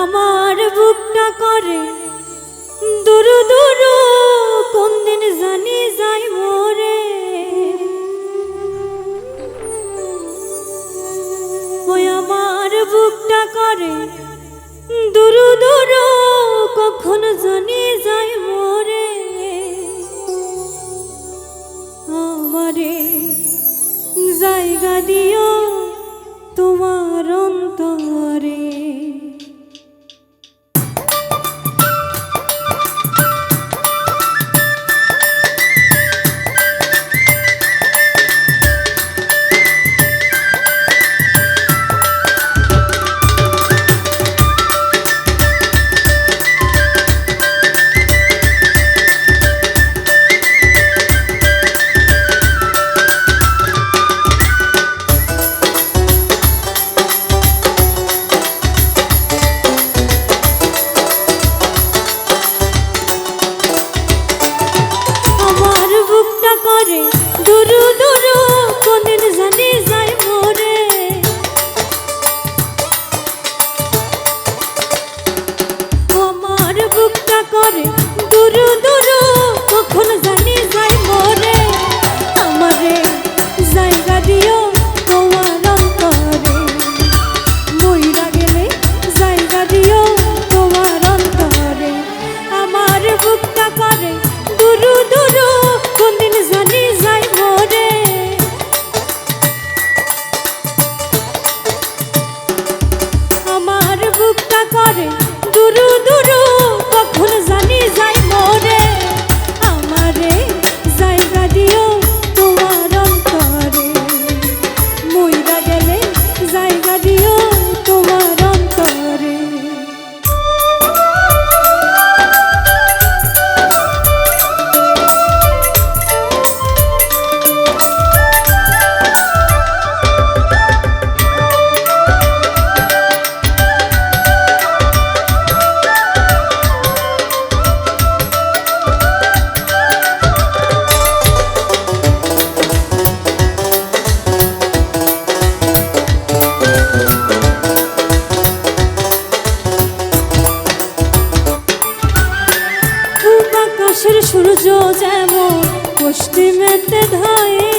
আমার বুকটা করে দুরু দুরু, কোন দিন জানি যাই মরে। ওই আমার বুকটা করে দুরু দুরু, কখন জানি যাই মরে। আমারে জায়গা দিও তোমার অন্তরে। দুরু দুরু, কোন দিন জানি যাই মরে। আমার বুকটা করে দুরু দুরু, কখন জানি যাই মরে। আমারে জায়গা দিও তোমার অন্তরে, মইরা গেলে জায়গা দিও তোমার অন্তরে। আমার বুকটা করে দুরু দুরু, কোন দিন জানি যাই মরে। আমার বুকটা করে দুরু দুরু, কখন জানি যাই মরে। আমারে জায়গা দিও তোমার অন্তরে, মইরা গেলে জায়গা দিও তোমার অন্তরে। আকাশের সূর্য যেমন পশ্চিমেতে ধায়ে,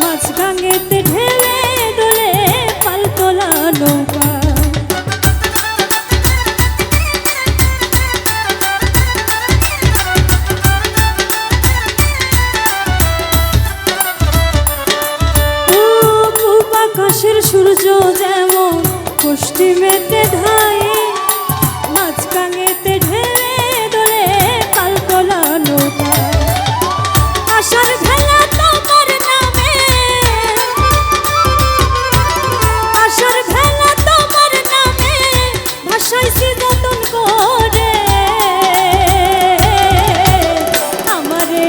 মাঝগাঙ্গেতে ঢেলে দোলে পালতোলা নৌকা। পূব আকাশের সূর্য যেমন পশ্চিমেতে ধায়ে, মাঝগাঙ্গেতে ঢেলে দোলে পালতোলা নৌকা। আশার ভেলা তোমার নামে, আশার ভেলা তোমার নামে, ভাসাইছি যতন করে। আমারে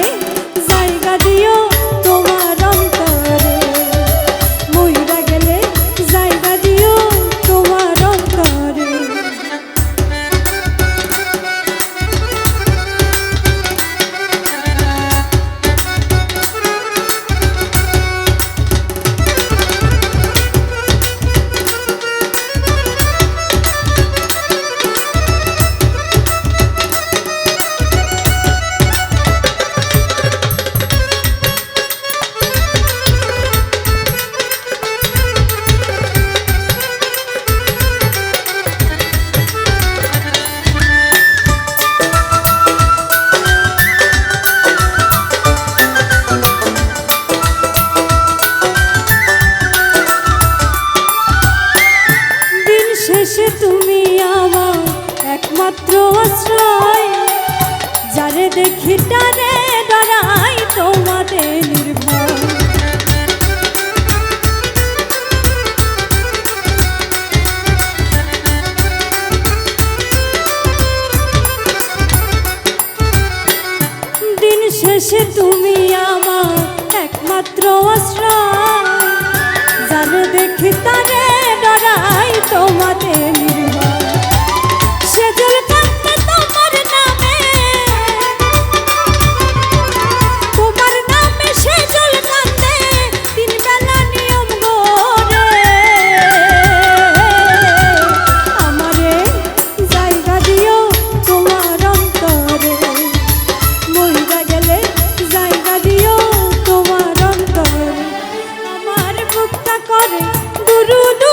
জায়গা দিও তোমার অন্তরে, মইরা গেলে জায়গা দিও তোমার অন্তরে। শেষে তুমি আমার একমাত্র আশ্রয়, যারে দেখি টানে ডরাই তোমাদের নির্ভয়। যারে দেখি তারে ডরাই তোমাদের নির্ভয় সেজুল কাঁদতে তোমার নামে সেজুল কাঁদতে তিন বেলা নিয়ম গড়ে আমারে জায়গা দিও তোমার অন্তরে মইরা গেলে জায়গা দিও তোমার অন্তরে আমার বুকটা করে দুরুদ